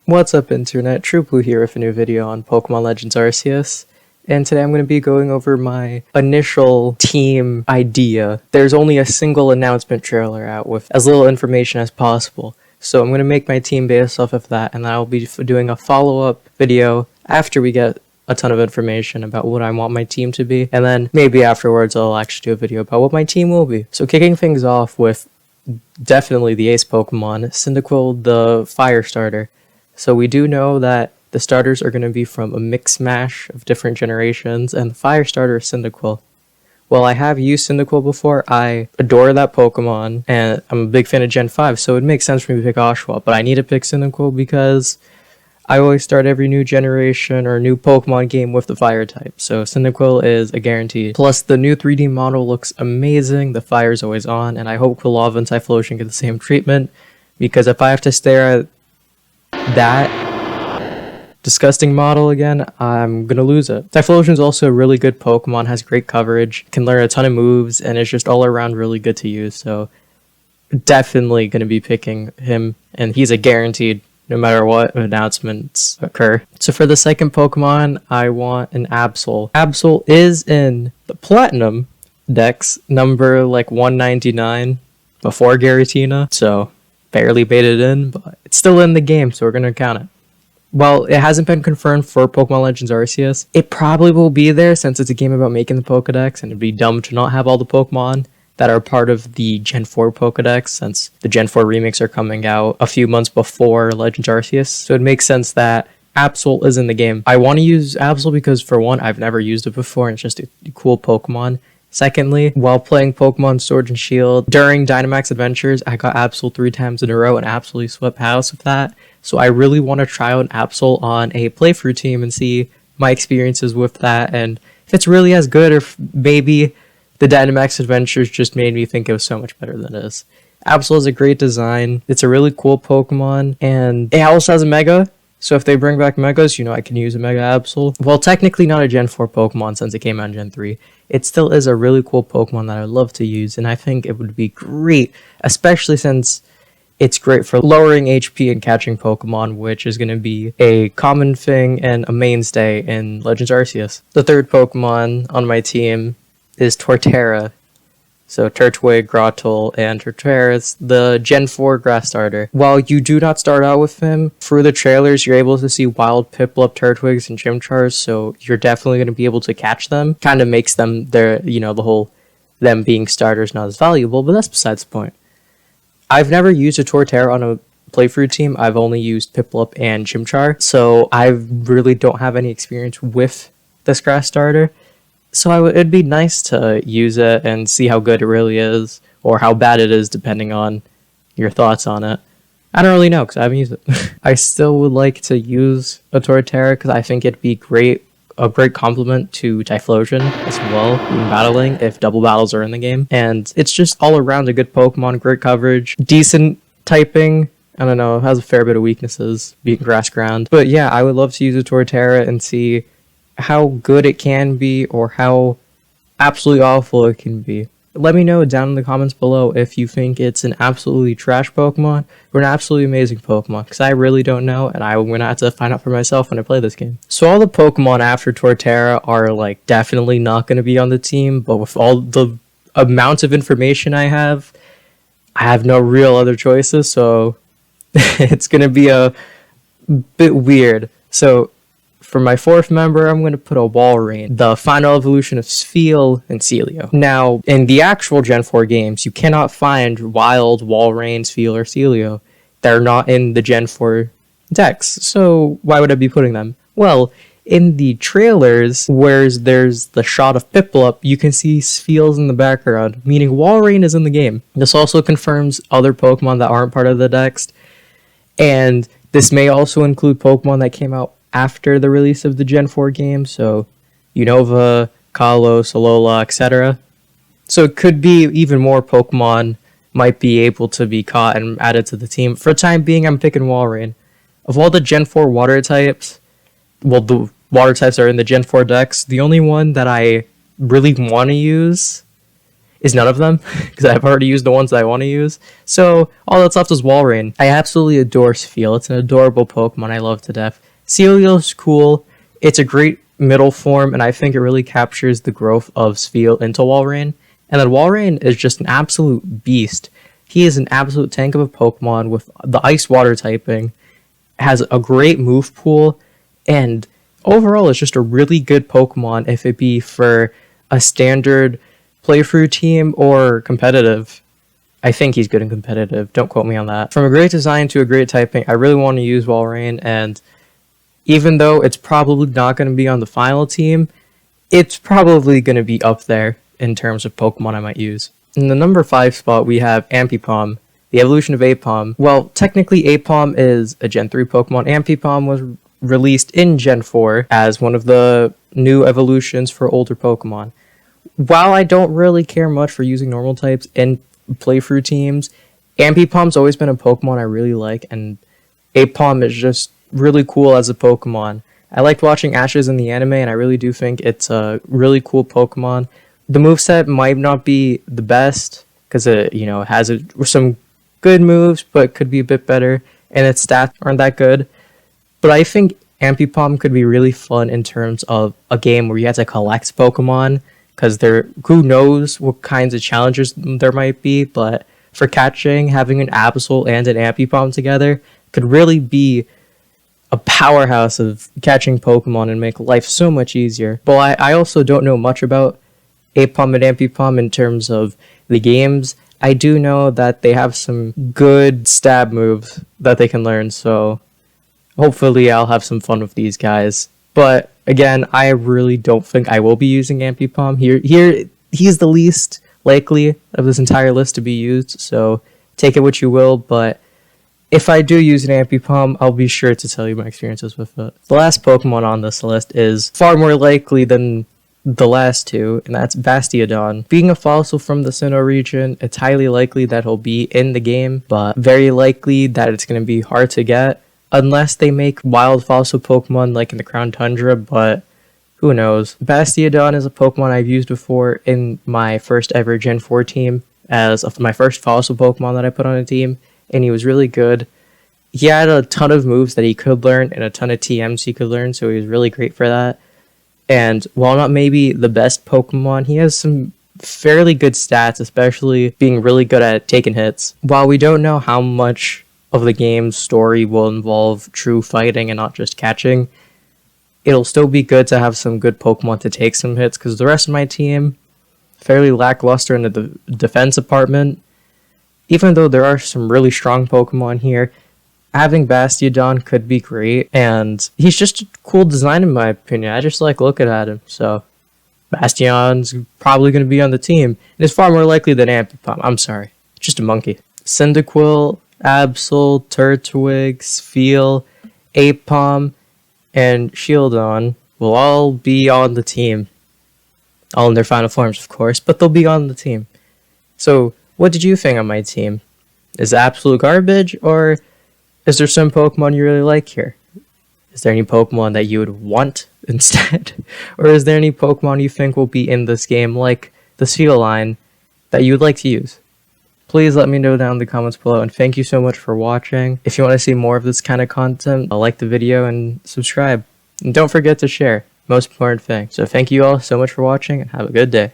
What's up internet, TrueBlue here with a new video on Pokemon Legends Arceus, and today I'm going to be going over my initial team idea. There's only a single announcement trailer out with as little information as possible, so I'm going to make my team based off of that, and I'll be doing a follow-up video after we get a ton of information about what I want my team to be, and then maybe afterwards I'll actually do a video about what my team will be. So kicking things off with definitely the ace Pokemon, Cyndaquil the fire starter. So we do know that the starters are going to be from a mix mash of different generations, and the fire starter is Cyndaquil. Well, I have used Cyndaquil before. I adore that Pokemon, and I'm a big fan of Gen 5, so it makes sense for me to pick Oshawott, but I need to pick Cyndaquil because I always start every new generation or new Pokemon game with the fire type, so Cyndaquil is a guarantee. Plus, the new 3D model looks amazing, the fire's always on, and I hope Quilava and Typhlosion get the same treatment, because if I have to stare at that disgusting model again, I'm gonna lose it. Typhlosion is also a really good Pokemon, has great coverage, can learn a ton of moves, and is just all around really good to use, so definitely gonna be picking him, and he's a guaranteed no matter what announcements occur. So for the second Pokemon, I want an Absol. Absol is in the Platinum Dex, number like 199 before Giratina, so barely baited in, but it's still in the game, so we're going to count it. Well, it hasn't been confirmed for Pokemon Legends Arceus. It probably will be there since it's a game about making the Pokedex, and it'd be dumb to not have all the Pokemon that are part of the Gen 4 Pokedex, since the Gen 4 remakes are coming out a few months before Legends Arceus, so it makes sense that Absol is in the game. I want to use Absol because, for one, I've never used it before, and it's just a cool Pokemon. Secondly, while playing Pokemon Sword and Shield, during Dynamax Adventures, I got Absol 3 times in a row and absolutely swept house with that. So I really want to try out Absol on a playthrough team and see my experiences with that, and if it's really as good, or if maybe the Dynamax Adventures just made me think it was so much better than it is. Absol is a great design, it's a really cool Pokemon, and it also has a Mega. So if they bring back Megas, you know, I can use a Mega Absol. Well, technically not a Gen 4 Pokemon since it came out in Gen 3. It still is a really cool Pokemon that I would love to use, and I think it would be great, especially since it's great for lowering HP and catching Pokemon, which is going to be a common thing and a mainstay in Legends Arceus. The third Pokemon on my team is Torterra. So Turtwig, Grottle, and Torterra is the Gen 4 grass starter. While you do not start out with him, through the trailers you're able to see wild Piplup, Turtwigs, and Chimchars, so you're definitely going to be able to catch them. Kind of makes them, the whole them being starters not as valuable, but that's besides the point. I've never used a Torterra on a playthrough team. I've only used Piplup and Chimchar, so I really don't have any experience with this grass starter. So it'd be nice to use it and see how good it really is, or how bad it is, depending on your thoughts on it. I don't really know, because I haven't used it. I still would like to use a Torterra, because I think it'd be a great complement to Typhlosion as well, in battling, if double battles are in the game. And it's just all around a good Pokemon, great coverage, decent typing. I don't know, it has a fair bit of weaknesses, being grass ground. But yeah, I would love to use a Torterra and see how good it can be, or how absolutely awful it can be. Let me know down in the comments below if you think it's an absolutely trash Pokemon or an absolutely amazing Pokemon, because I really don't know, and I'm going to have to find out for myself when I play this game. So all the Pokemon after Torterra are like definitely not going to be on the team, but with all the amount of information I have no real other choices, so it's going to be a bit weird. So for my fourth member, I'm going to put a Walrein, the final evolution of Spheal and Celio. Now, in the actual Gen 4 games, you cannot find wild Walrein, Spheal, or Celio. They're not in the Gen 4 decks, so why would I be putting them? Well, in the trailers, where there's the shot of Piplup, you can see Spheals in the background, meaning Walrein is in the game. This also confirms other Pokemon that aren't part of the dex, and this may also include Pokemon that came out after the release of the Gen 4 game, so Unova, Kalos, Alola, etc. So it could be even more Pokemon might be able to be caught and added to the team. For the time being, I'm picking Walrein. Of all the Gen 4 water types, well, the water types are in the Gen 4 decks, the only one that I really want to use is none of them, because I've already used the ones that I want to use. So all that's left is Walrein. I absolutely adore Spheal. It's an adorable Pokemon I love to death. Sealio's cool. It's a great middle form, and I think it really captures the growth of Spheal into Walrein. And then Walrein is just an absolute beast. He is an absolute tank of a Pokemon with the Ice-Water typing, has a great move pool, and overall it's just a really good Pokemon if it be for a standard playthrough team or competitive. I think he's good in competitive, don't quote me on that. From a great design to a great typing, I really want to use Walrein, and even though it's probably not going to be on the final team, it's probably going to be up there in terms of Pokemon I might use. In the number 5 spot, we have Amphipom, the evolution of Apom. Well, technically Apom is a Gen 3 Pokemon. Amphipom was released in Gen 4 as one of the new evolutions for older Pokemon. While I don't really care much for using normal types in playthrough teams, Amphipom's always been a Pokemon I really like, and Apom is just really cool as a Pokemon. I liked watching Ashes in the anime, and I really do think it's a really cool Pokemon. The moveset might not be the best, because it, has some good moves, but could be a bit better, and its stats aren't that good. But I think Amphipom could be really fun in terms of a game where you have to collect Pokemon, because who knows what kinds of challenges there might be, but for catching, having an Absol and an Amphipom together could really be a powerhouse of catching Pokemon and make life so much easier. But I also don't know much about Apom and Amphipom in terms of the games. I do know that they have some good stab moves that they can learn, so hopefully I'll have some fun with these guys. But again, I really don't think I will be using Amphipom. He's the least likely of this entire list to be used, so take it what you will, but if I do use an Amphipom, I'll be sure to tell you my experiences with it. The last Pokemon on this list is far more likely than the last two, and that's Bastiodon. Being a fossil from the Sinnoh region, it's highly likely that he'll be in the game, but very likely that it's going to be hard to get, unless they make wild fossil Pokemon like in the Crown Tundra, but who knows. Bastiodon is a Pokemon I've used before in my first ever Gen 4 team, as my first fossil Pokemon that I put on a team, and he was really good. He had a ton of moves that he could learn and a ton of TMs he could learn, so he was really great for that. And while not maybe the best Pokemon, he has some fairly good stats, especially being really good at taking hits. While we don't know how much of the game's story will involve true fighting and not just catching, it'll still be good to have some good Pokemon to take some hits, because the rest of my team, fairly lackluster in the defense department. Even though there are some really strong Pokemon here, having Bastiodon could be great, and he's just a cool design in my opinion. I just like looking at him, so Bastion's probably going to be on the team. And it's far more likely than Amphipom. I'm sorry, just a monkey. Cyndaquil, Absol, Turtwig, Spheal, Apom, and Shieldon will all be on the team. All in their final forms, of course, but they'll be on the team. So, what did you think of my team? Is it absolute garbage, or is there some Pokemon you really like here? Is there any Pokemon that you would want instead? Or is there any Pokemon you think will be in this game, like the Spheal line, that you would like to use? Please let me know down in the comments below, and thank you so much for watching. If you want to see more of this kind of content, like the video and subscribe. And don't forget to share, most important thing. So thank you all so much for watching, and have a good day.